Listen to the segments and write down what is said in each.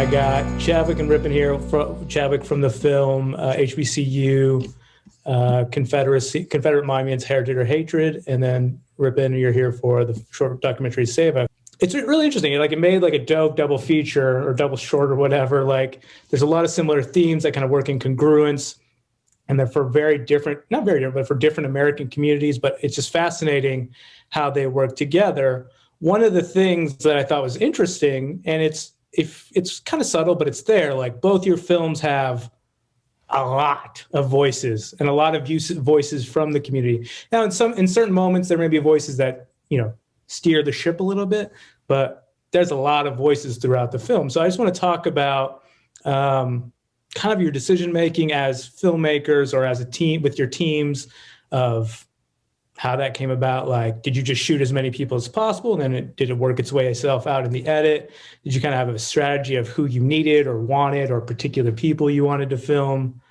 I got Chadwick and Rippin here. Chadwick from the film HBCU, Confederacy, Confederate Monuments, Heritage or Hatred, and then Rippin, you're here for the short documentary Seva. It's really interesting. Like, it made like a dope double feature or double short or whatever. Like, there's a lot of similar themes that kind of work in congruence, and then for very different, not very different, but for different American communities. But it's just fascinating how they work together. One of the things that I thought was interesting, and it's kind of subtle, but it's there. Like, both your films have a lot of voices and a lot of voices from the community. Now, in certain moments, there may be voices that, steer the ship a little bit, but there's a lot of voices throughout the film. So I just want to talk about kind of your decision-making as filmmakers or as a team with your teams, of how that came about. Like, did you just shoot as many people as possible, and then did it work its way itself out in the edit? Did you kind of have a strategy of who you needed or wanted, or particular people you wanted to film?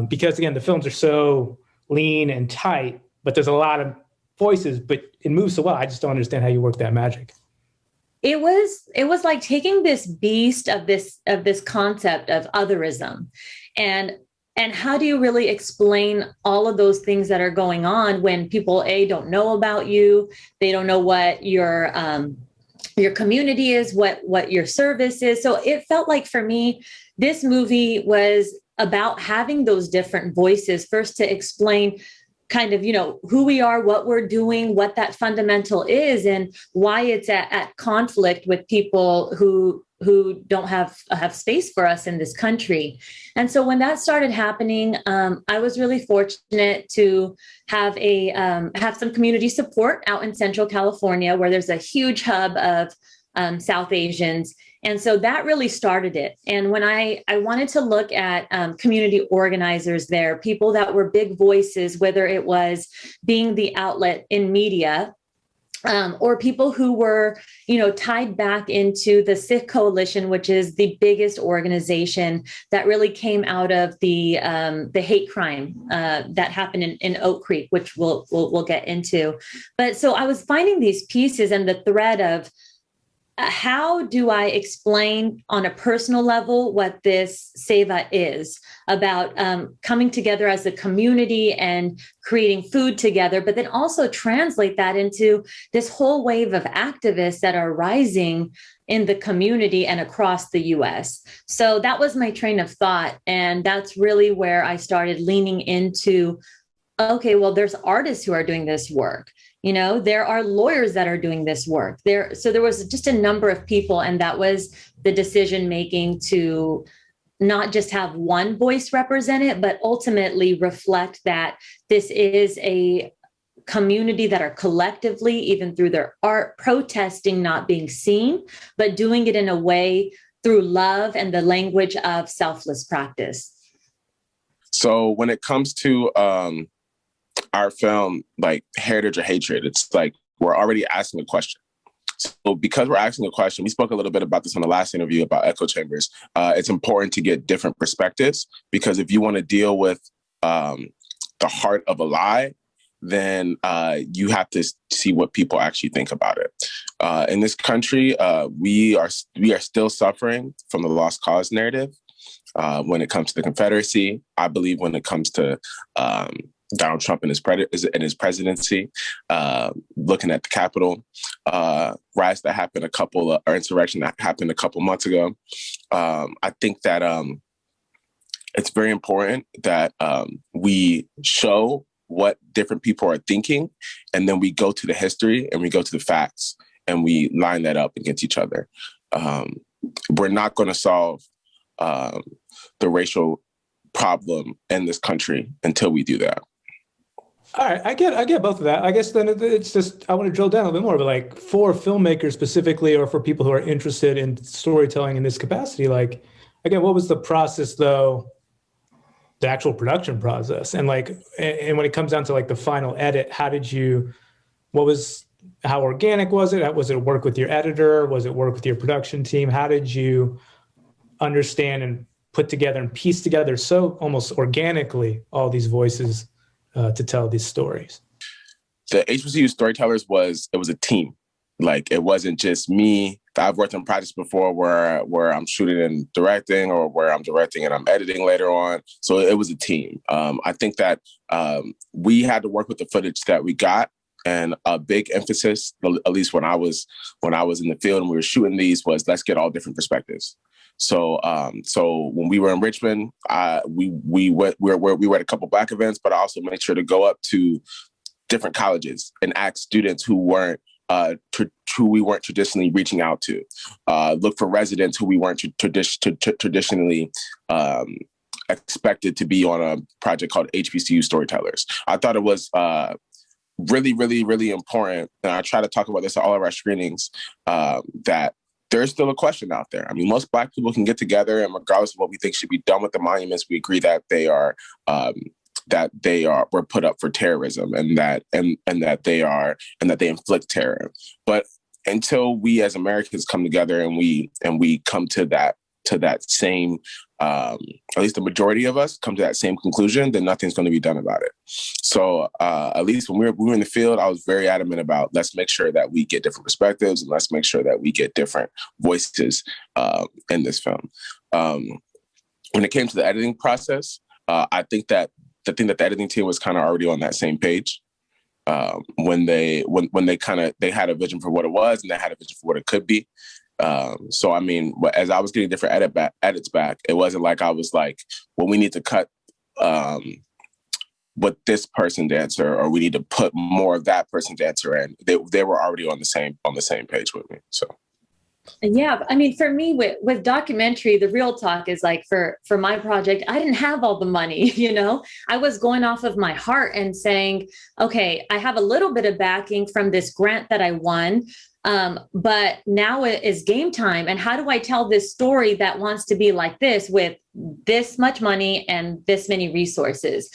Because again, the films are so lean and tight, but there's a lot of voices, but it moves so well. I just don't understand how you work that magic. It was like taking this beast of this concept of otherism, and how do you really explain all of those things that are going on when people don't know about you, they don't know what your community is, what your service is. So it felt like, for me, this movie was about having those different voices, first to explain kind of, who we are, what we're doing, what that fundamental is, and why it's at conflict with people who don't have space for us in this country. And so when that started happening, I was really fortunate to have some community support out in Central California, where there's a huge hub of South Asians. And so that really started it. And when I wanted to look at community organizers there, people that were big voices, whether it was being the outlet in media, or people who were, tied back into the Sikh Coalition, which is the biggest organization that really came out of the hate crime that happened in Oak Creek, which we'll get into. But so I was finding these pieces and the thread of, how do I explain on a personal level what this Seva is about, coming together as a community and creating food together, but then also translate that into this whole wave of activists that are rising in the community and across the US. So that was my train of thought. And that's really where I started leaning into, okay, well, there's artists who are doing this work. There are lawyers that are doing this work there. So there was just a number of people, and that was the decision making to not just have one voice represented, but ultimately reflect that this is a community that are collectively, even through their art, protesting not being seen, but doing it in a way through love and the language of selfless practice. So when it comes to our film, like Heritage or Hatred, it's like we're already asking a question. So because we're asking a question, we spoke a little bit about this on the last interview about echo chambers. It's important to get different perspectives, because if you want to deal with the heart of a lie, then you have to see what people actually think about it. In this country, we are still suffering from the lost cause narrative when it comes to the Confederacy. I believe when it comes to Donald Trump and his presidency, looking at the Capitol rise that happened or insurrection that happened a couple months ago. I think that it's very important that we show what different people are thinking, and then we go to the history and we go to the facts and we line that up against each other. We're not going to solve the racial problem in this country until we do that. All right, I get both of that. I guess then it's just, I want to drill down a little bit more, but like, for filmmakers specifically, or for people who are interested in storytelling in this capacity, like, again, what was the process though, the actual production process? And like, and when it comes down to like the final edit, how organic was it? Was it work with your editor? Was it work with your production team? How did you understand and put together and piece together so almost organically all these voices to tell these stories? The HBCU Storytellers was a team. Like, it wasn't just me I've worked in projects before where I'm shooting and directing, or where I'm directing and I'm editing later on. So it was a team. I think that we had to work with the footage that we got, and a big emphasis, at least when I was in the field and we were shooting these, was let's get all different perspectives. So when we were in Richmond, we were at a couple Black events, but I also made sure to go up to different colleges and ask students who we weren't traditionally reaching out to. Look for residents who we weren't traditionally expected to be on a project called HBCU Storytellers. I thought it was really, really, really important, and I try to talk about this at all of our screenings, that there's still a question out there. I mean, most Black people can get together, and regardless of what we think should be done with the monuments, we agree that they were put up for terrorism, and that they inflict terror. But until we as Americans come together and we come to that same, at least the majority of us come to that same conclusion, then nothing's going to be done about it. So at least when we were in the field, I was very adamant about let's make sure that we get different perspectives, and let's make sure that we get different voices in this film. When it came to the editing process, I think that the editing team was kind of already on that same page. When they had a vision for what it was, and they had a vision for what it could be. So I mean, as I was getting different edits back, it wasn't like I was like, well, we need to cut what this person dancer, or we need to put more of that person's dancer in. They were already on the same page with me. So. Yeah, I mean, for me with documentary, the real talk is like for my project, I didn't have all the money, I was going off of my heart and saying, okay, I have a little bit of backing from this grant that I won, but now it is game time. And how do I tell this story that wants to be like this with this much money and this many resources?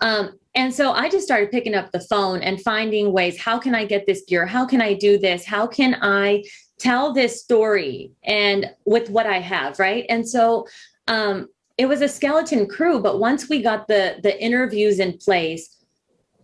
And so I just started picking up the phone and finding ways. How can I get this gear? How can I do this? How can I tell this story and with what I have, right? And so it was a skeleton crew, but once we got the interviews in place,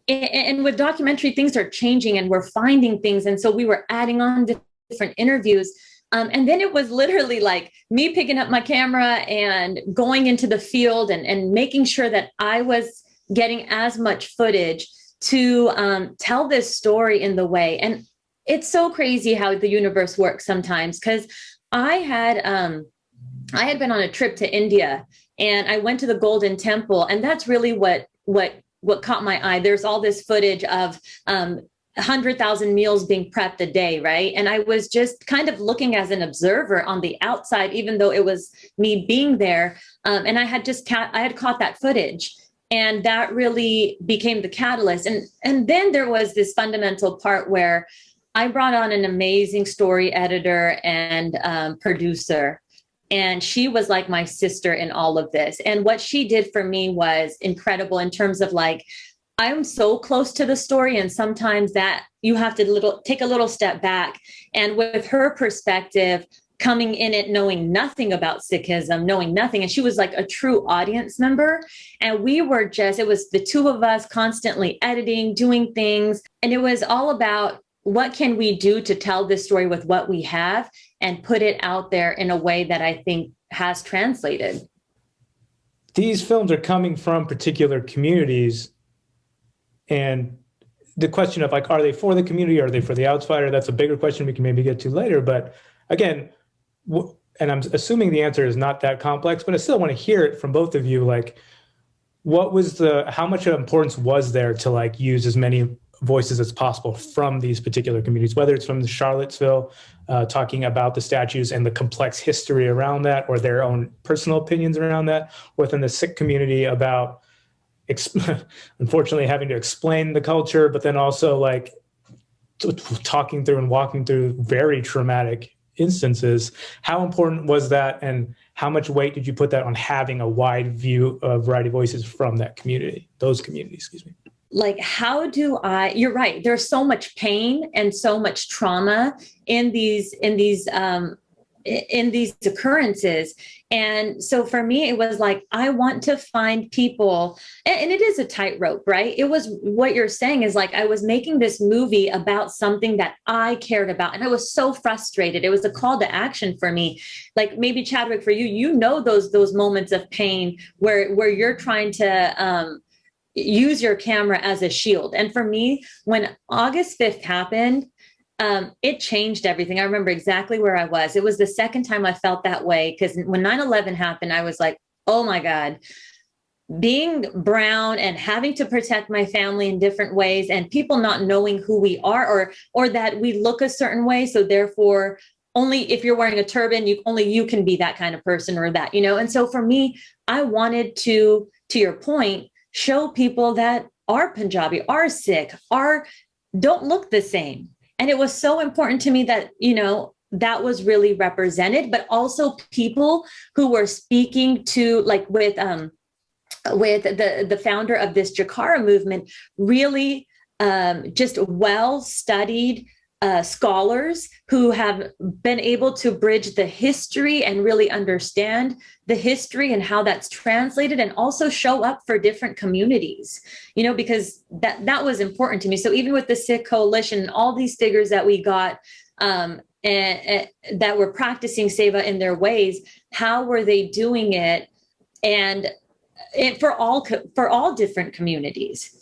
and with documentary, things are changing and we're finding things. And so we were adding on different interviews. And then it was literally like me picking up my camera and going into the field and making sure that I was getting as much footage to tell this story in the way. And it's so crazy how the universe works sometimes, because I had been on a trip to India, and I went to the Golden Temple, and that's really what caught my eye. There's all this footage of 100,000 meals being prepped a day, right? And I was just kind of looking as an observer on the outside, even though it was me being there, and I had caught that footage. And that really became the catalyst. And then there was this fundamental part where I brought on an amazing story editor and producer, and she was like my sister in all of this. And what she did for me was incredible in terms of like, I'm so close to the story, and sometimes that you have to take a little step back. And with her perspective, coming in it knowing nothing about Sikhism, knowing nothing. And she was like a true audience member. And it was the two of us constantly editing, doing things. And it was all about what can we do to tell this story with what we have and put it out there in a way that I think has translated. These films are coming from particular communities. And the question of like, are they for the community? Are they for the outsider? That's a bigger question we can maybe get to later. But again, and I'm assuming the answer is not that complex, but I still want to hear it from both of you. Like, how much importance was there to like use as many voices as possible from these particular communities, whether it's from the Charlottesville, talking about the statues and the complex history around that, or their own personal opinions around that, within the Sikh community about, unfortunately, having to explain the culture, but then also like talking through and walking through very traumatic instances. How important was that, and how much weight did you put that on having a wide view of variety of voices from that community, those communities, excuse me? Like, you're right. There's so much pain and so much trauma in these in these occurrences. And so for me, it was like, I want to find people, and it is a tightrope, right? It was what you're saying is like, I was making this movie about something that I cared about. And I was so frustrated. It was a call to action for me. Like maybe Chadwick, for you, you know, those moments of pain where you're trying to use your camera as a shield. And for me, when August 5th happened, it changed everything. I remember exactly where I was. It was the second time I felt that way, because when 9/11 happened, I was like, oh my God, being brown and having to protect my family in different ways, and people not knowing who we are, or that we look a certain way. So therefore, only if you're wearing a turban, only you can be that kind of person or that, you know? And so for me, I wanted to your point, show people that are Punjabi, are Sikh, don't look the same. And it was so important to me that, you know, that was really represented, but also people who were speaking to, like with the founder of this Jakara movement, really just well-studied scholars who have been able to bridge the history and really understand the history and how that's translated, and also show up for different communities, you know, because that was important to me. So even with the Sikh Coalition and all these figures that we got and that were practicing Seva in their ways, how were they doing it? And for all different communities.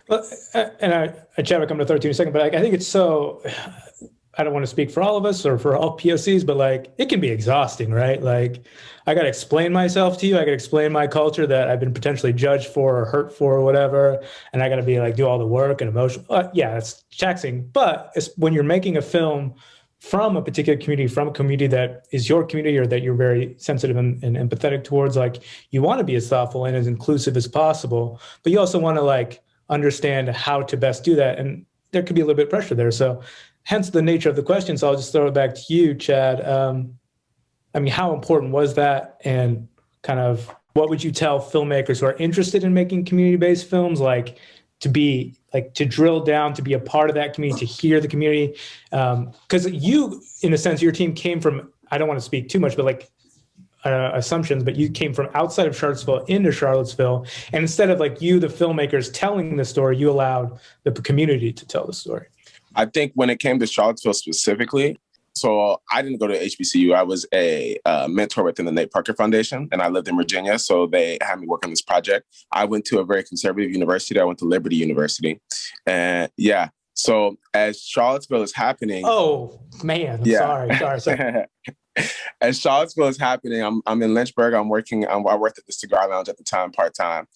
Well, and Chadwick, I'm going to throw it to you in a second, but I think it's so, I don't want to speak for all of us or for all POCs, but like, it can be exhausting, right? Like, I got to explain myself to you. I got to explain my culture that I've been potentially judged for or hurt for or whatever. And I got to be like, do all the work and emotional. Yeah, it's taxing. But it's, when you're making a film from a particular community, from a community that is your community or that you're very sensitive and empathetic towards, like, you want to be as thoughtful and as inclusive as possible, but you also want to like understand how to best do that. And there could be a little bit of pressure there. So hence the nature of the question. So I'll just throw it back to you, Chad. I mean, how important was that? And kind of what would you tell filmmakers who are interested in making community-based films, like to be like, to drill down, to be a part of that community, to hear the community? Because you, in a sense, your team came from, I don't want to speak too much, but like assumptions, but you came from outside of Charlottesville into Charlottesville. And instead of like you, the filmmakers telling the story, you allowed the community to tell the story. I think when it came to Charlottesville specifically, so I didn't go to HBCU. I was a mentor within the Nate Parker Foundation, and I lived in Virginia, so they had me work on this project. I went to a very conservative university. I went to Liberty University. And yeah, so as Charlottesville is happening... Oh, man, sorry. As Charlottesville is happening, I'm in Lynchburg. I worked at the Cigar Lounge at the time, part-time,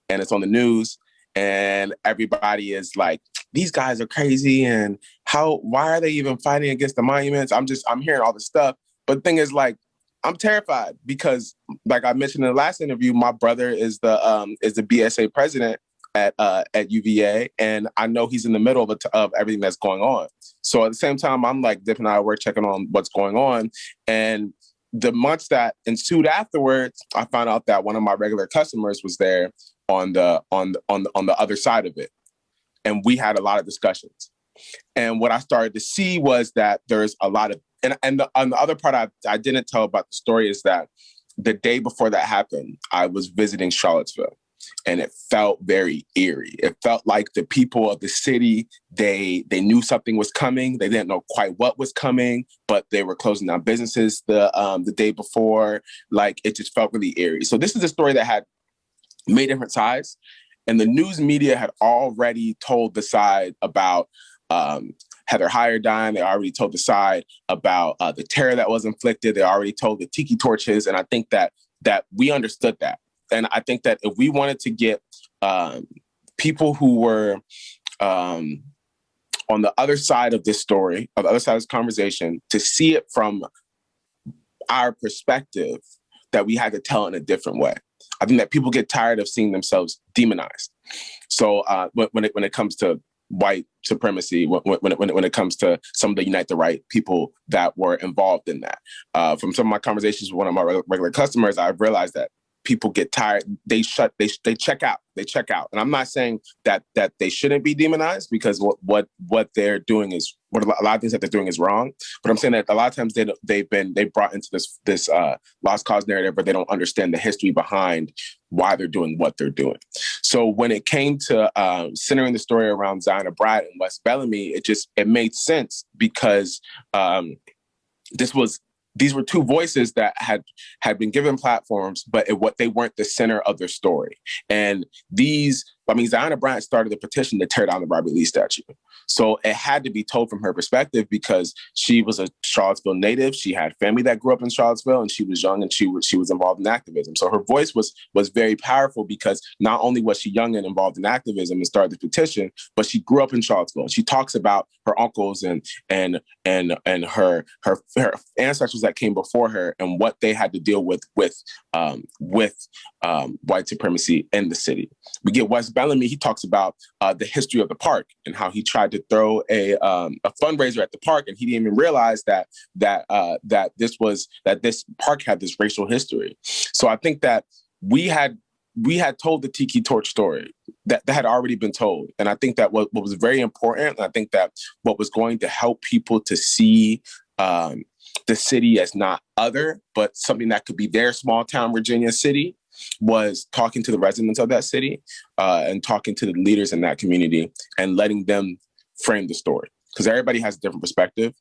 and it's on the news, and everybody is like, these guys are crazy, and why are they even fighting against the monuments? I'm hearing all this stuff. But the thing is, like, I'm terrified because, like I mentioned in the last interview, my brother is the BSA president at UVA, and I know he's in the middle of everything that's going on. So at the same time, I'm like dipping out of work, checking on what's going on. And the months that ensued afterwards, I found out that one of my regular customers was there on the other side of it. And we had a lot of discussions. And what I started to see was that there's a lot of, and the other part I didn't tell about the story is that the day before that happened, I was visiting Charlottesville, and it felt very eerie. It felt like the people of the city, they knew something was coming. They didn't know quite what was coming, but they were closing down businesses the day before. Like, it just felt really eerie. So this is a story that had many different sides. And the news media had already told the side about Heather Heyer dying. They already told the side about the terror that was inflicted. They already told the tiki torches. And I think that we understood that. And I think that if we wanted to get people who were on the other side of this story, on the other side of this conversation, to see it from our perspective, that we had to tell in a different way. I think that people get tired of seeing themselves demonized. So when it comes to white supremacy, when it comes to some of the Unite the Right people that were involved in that, from some of my conversations with one of my regular customers, I've realized that people get tired, they check out. And I'm not saying that they shouldn't be demonized, because what they're doing is, what a lot of things that they're doing is wrong. But I'm saying that a lot of times they brought into this lost cause narrative where they don't understand the history behind why they're doing what they're doing. So when it came to centering the story around Zion Bryant and West Bellamy, it made sense, because these were two voices that had been given platforms, but they weren't the center of their story. And Zion Bryant started a petition to tear down the Robert Lee statue. So it had to be told from her perspective, because she was a Charlottesville native. She had family that grew up in Charlottesville, and she was young, and she was involved in activism. So her voice was very powerful, because not only was she young and involved in activism and started the petition, but she grew up in Charlottesville. She talks about her uncles and her ancestors that came before her, and what they had to deal with white supremacy in the city. We get West Bellamy. He talks about the history of the park and how he tried to throw a fundraiser at the park, and he didn't even realize that this park had this racial history. So I think that we had told the Tiki Torch story that had already been told, and I think that what was very important, and I think that what was going to help people to see the city as not other, but something that could be their small town Virginia city, was talking to the residents of that city and talking to the leaders in that community and letting them frame the story. Because everybody has a different perspective,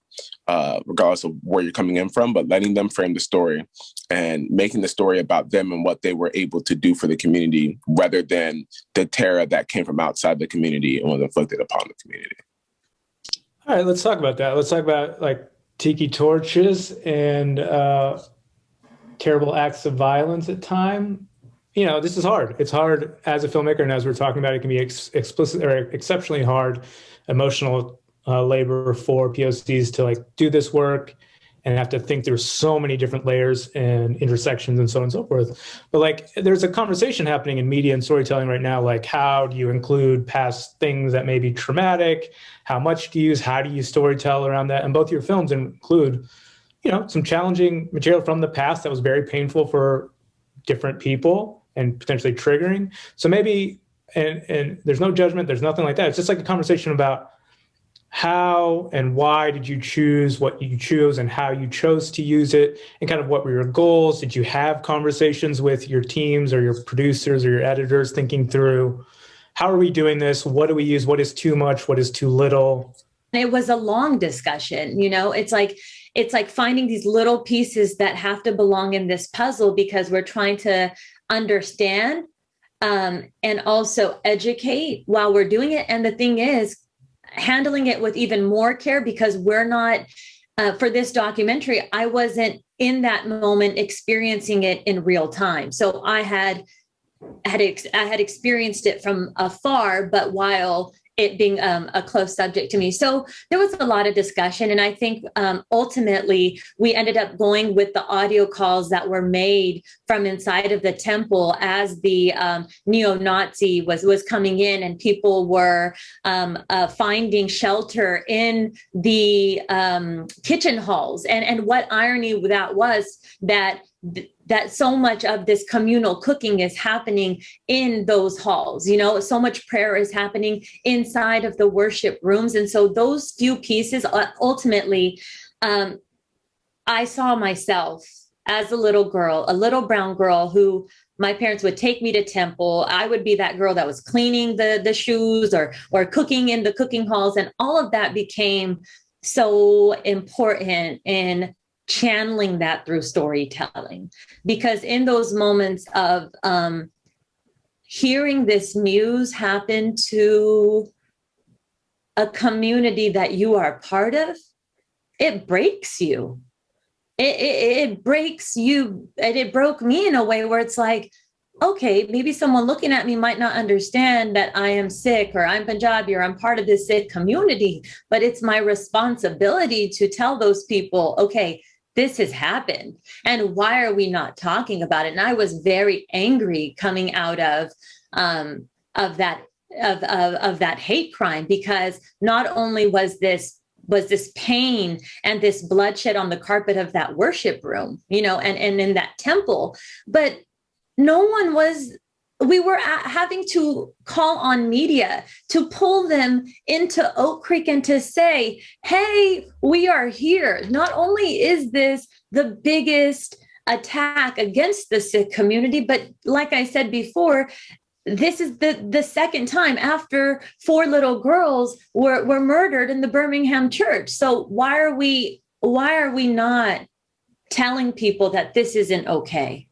regardless of where you're coming in from, but letting them frame the story and making the story about them and what they were able to do for the community, rather than the terror that came from outside the community and was inflicted upon the community. All right, let's talk about that. Let's talk about tiki torches and terrible acts of violence at time. This is hard. It's hard as a filmmaker, and as we're talking about, it can be explicit or exceptionally hard emotional labor for POCs to do this work and have to think through so many different layers and intersections and so on and so forth. But there's a conversation happening in media and storytelling right now, how do you include past things that may be traumatic? How much do you use? How do you storytell around that? And both your films include, some challenging material from the past that was very painful for different people and potentially triggering. So maybe, and there's no judgment, there's nothing like that. It's just a conversation about how and why did you choose what you chose and how you chose to use it, and kind of what were your goals? Did you have conversations with your teams or your producers or your editors thinking through, how are we doing this? What do we use? What is too much? What is too little? It was a long discussion. It's like finding these little pieces that have to belong in this puzzle, because we're trying to understand and also educate while we're doing it. And the thing is, handling it with even more care, because we're not, for this documentary, I wasn't in that moment experiencing it in real time. So I had experienced it from afar, but while it being a close subject to me. So there was a lot of discussion. And I think ultimately we ended up going with the audio calls that were made from inside of the temple as the neo-Nazi was coming in, and people were finding shelter in the kitchen halls. And what irony that was, that so much of this communal cooking is happening in those halls. So much prayer is happening inside of the worship rooms. And so those few pieces, ultimately, I saw myself as a little girl, a little brown girl who my parents would take me to temple. I would be that girl that was cleaning the shoes or cooking in the cooking halls. And all of that became so important in channeling that through storytelling, because in those moments of hearing this news happen to a community that you are part of, it breaks you. It breaks you, and it broke me in a way where it's like, okay, maybe someone looking at me might not understand that I am Sikh or I'm Punjabi or I'm part of this Sikh community, but it's my responsibility to tell those people, okay, this has happened. And why are we not talking about it? And I was very angry coming out of that hate crime, because not only was this pain and this bloodshed on the carpet of that worship room, and in that temple, but no one was, we were having to call on media to pull them into Oak Creek and to say, hey, we are here. Not only is this the biggest attack against the Sikh community, but like I said before, this is the second time after 4 little girls were murdered in the Birmingham church. So why are we not telling people that this isn't okay?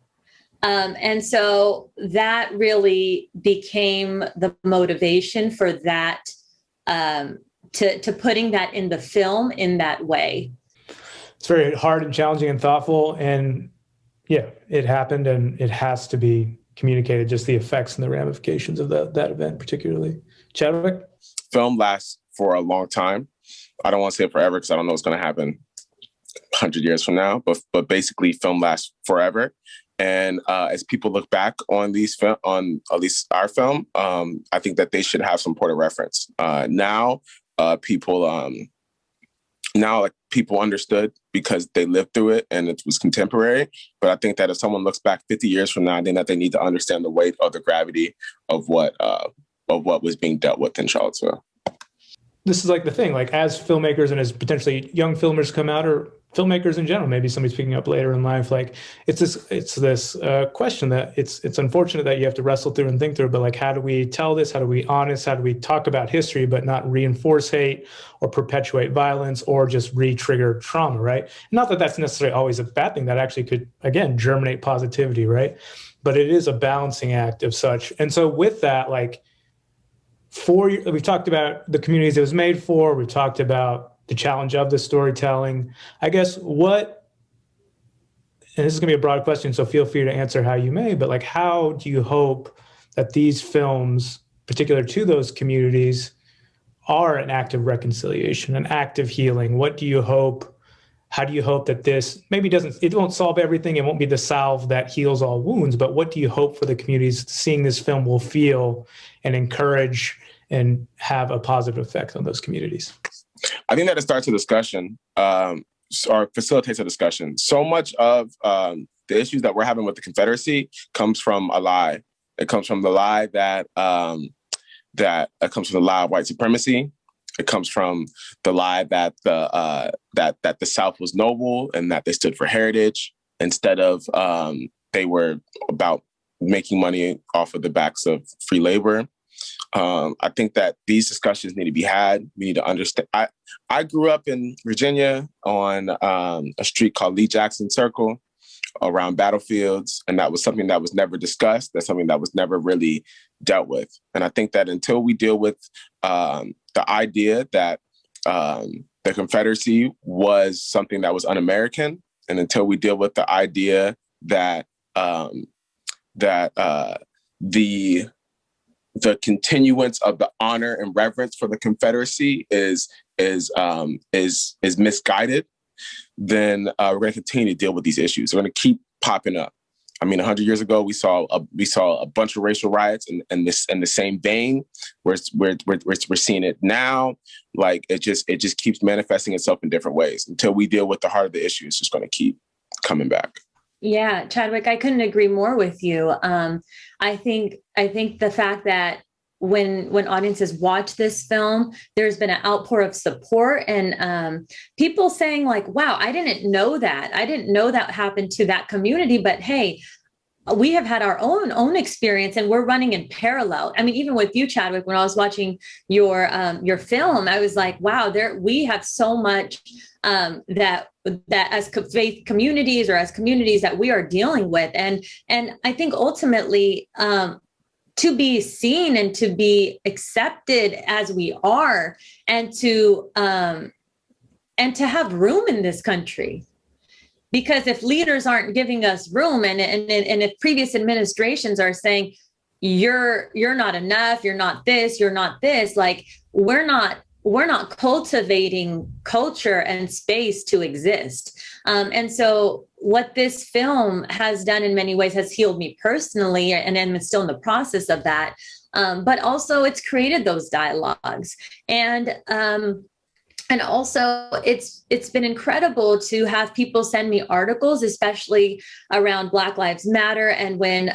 And so that really became the motivation for that, to putting that in the film in that way. It's very hard and challenging and thoughtful. And yeah, it happened, and it has to be communicated, just the effects and the ramifications of that event particularly. Chadwick? Film lasts for a long time. I don't want to say it forever because I don't know what's going to happen 100 years from now, but basically film lasts forever. And as people look back on on at least our film, I think that they should have some point of reference. Now people understood because they lived through it and it was contemporary. But I think that if someone looks back 50 years from now, then that they need to understand the weight or the gravity of what was being dealt with in Charlottesville. This is like the thing, like as filmmakers and as potentially young filmmakers come out, or filmmakers in general, maybe somebody's picking up later in life, like it's this question that it's unfortunate that you have to wrestle through and think through, but like, how do we tell this? How do we honest? How do we talk about history, but not reinforce hate or perpetuate violence or just re-trigger trauma, right? Not that that's necessarily always a bad thing. That actually could, again, germinate positivity, right? But it is a balancing act of such. And so with that, like, we've talked about the communities it was made for. We've talked about the challenge of the storytelling. I guess and this is going to be a broad question, so feel free to answer how you may, but like, how do you hope that these films, particular to those communities, are an act of reconciliation, an act of healing? What do you hope? How do you hope that this maybe it won't solve everything, it won't be the salve that heals all wounds, but what do you hope for the communities seeing this film will feel and encourage and have a positive effect on those communities? I think that it starts a discussion, or facilitates a discussion. So much of the issues that we're having with the Confederacy comes from a lie. It comes from the lie that comes from the lie of white supremacy. It comes from the lie that the South was noble and that they stood for heritage instead of they were about making money off of the backs of free labor. I think that these discussions need to be had. We need to understand. I grew up in Virginia on a street called Lee Jackson Circle around battlefields, and that was something that was never discussed. That's something that was never really dealt with. And I think that until we deal with the idea that the Confederacy was something that was un-American, and until we deal with the idea that the continuance of the honor and reverence for the Confederacy is misguided, then we're going to continue to deal with these issues. They're going to keep popping up. I mean, 100 years ago, we saw a bunch of racial riots in the same vein. We're seeing it now. Like it just keeps manifesting itself in different ways. Until we deal with the heart of the issue, it's just going to keep coming back. Yeah, Chadwick, I couldn't agree more with you. I think the fact that when audiences watch this film, there's been an outpour of support and people saying like, wow, I didn't know that. I didn't know that happened to that community, but hey, we have had our own experience and we're running in parallel. I mean, even with you, Chadwick, when I was watching your film, I was like, wow, we have so much that as faith communities or as communities that we are dealing with. And I think ultimately, to be seen and to be accepted as we are, and to have room in this country. Because if leaders aren't giving us room, and if previous administrations are saying you're not enough, you're not this, like we're not cultivating culture and space to exist. And so what this film has done in many ways has healed me personally, and I'm still in the process of that. But also it's created those dialogues. And And also, it's been incredible to have people send me articles, especially around Black Lives Matter, and when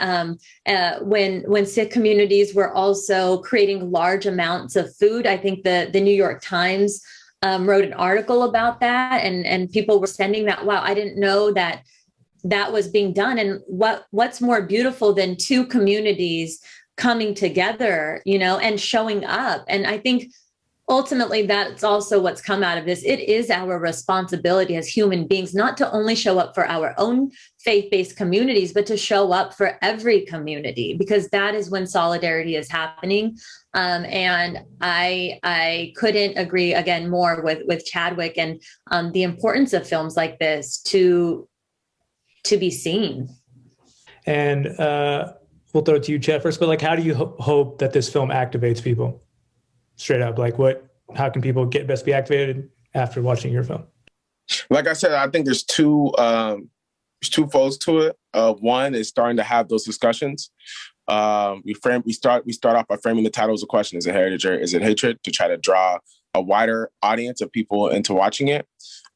Sikh communities were also creating large amounts of food. I think the New York Times wrote an article about that, and people were sending that. Wow, I didn't know that was being done. And what's more beautiful than two communities coming together, and showing up? And I think ultimately, that's also what's come out of this. It is our responsibility as human beings not to only show up for our own faith-based communities, but to show up for every community, because that is when solidarity is happening. And I couldn't agree again more with Chadwick and the importance of films like this to be seen. And we'll throw it to you, Chad, first. But how do you hope that this film activates people? Straight up, how can people best be activated after watching your film? Like I said, I think there's two folds to it. One is starting to have those discussions. We start off by framing the title as a question: is it heritage or is it hatred? To try to draw a wider audience of people into watching it.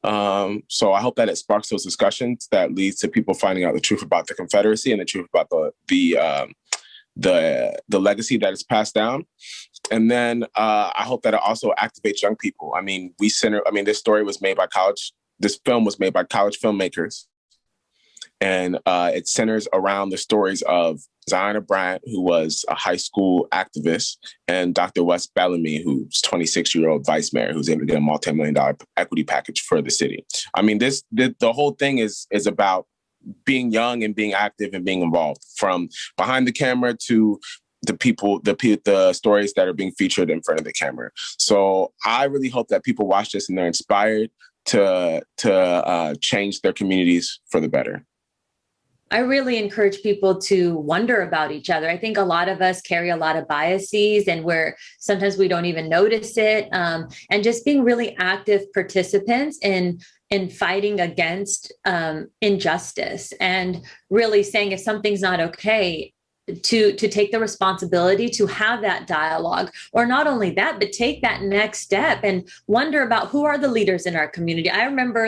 So I hope that it sparks those discussions that leads to people finding out the truth about the Confederacy and the truth about the legacy that is passed down. And then I hope that it also activates young people. This film was made by college filmmakers. And it centers around the stories of Zion Bryant, who was a high school activist, and Dr. Wes Bellamy, who's 26-year-old vice mayor, who's able to get a multi-million-dollar equity package for the city. The whole thing is about being young and being active and being involved, from behind the camera to the people, the stories that are being featured in front of the camera. So I really hope that people watch this and they're inspired to change their communities for the better. I really encourage people to wonder about each other. I think a lot of us carry a lot of biases, and sometimes we don't even notice it. And just being really active participants in fighting against injustice, and really saying if something's not okay, to take the responsibility to have that dialogue, or not only that, but take that next step and wonder about who are the leaders in our community. I remember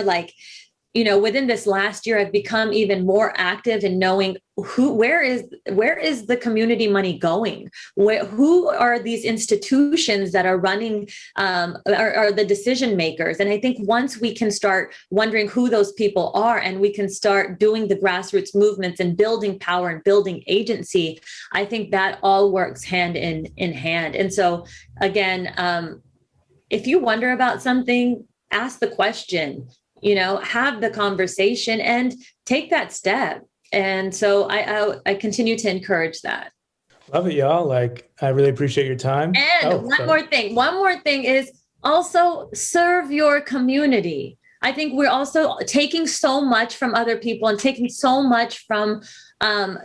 within this last year, I've become even more active in knowing where is the community money going? Who are these institutions that are running, are the decision makers? And I think once we can start wondering who those people are, and we can start doing the grassroots movements and building power and building agency, I think that all works hand in hand. And so again, if you wonder about something, ask the question. Have the conversation and take that step. And so I continue to encourage that. Love it, y'all. I really appreciate your time. And one more thing is also serve your community. I think we're also taking so much from other people and taking so much from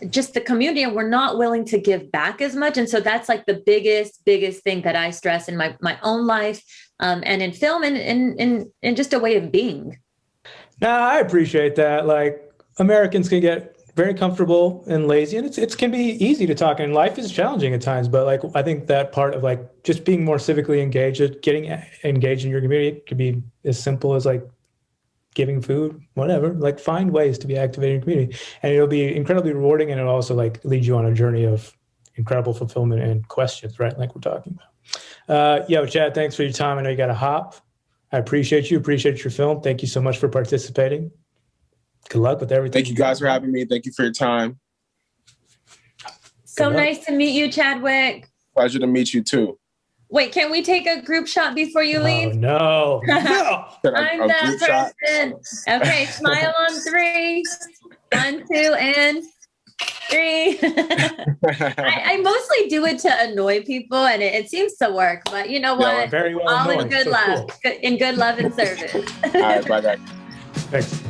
just the community, and we're not willing to give back as much. And so that's the biggest thing that I stress in my own life, and in film, and in just a way of being. No, I appreciate that. Americans can get very comfortable and lazy, and it can be easy to talk, and life is challenging at times. But I think that part of just being more civically engaged, getting engaged in your community, could be as simple as giving food, whatever. Find ways to be activating your community, and it'll be incredibly rewarding, and it'll also lead you on a journey of incredible fulfillment and questions, right? Like we're talking about. Chad, thanks for your time. I know you got to hop. I appreciate you. Appreciate your film. Thank you so much for participating. Good luck with everything. Thank you guys for having me. Thank you for your time. So nice to meet you, Chadwick. Pleasure to meet you too. Wait, can we take a group shot before you leave? No. I'm that person. Okay, smile on 3. 1, 2, and 3. I mostly do it to annoy people, and it seems to work. But you know what? Very well all annoying. in good love, cool. In good love and service. All right, bye guys. Thanks.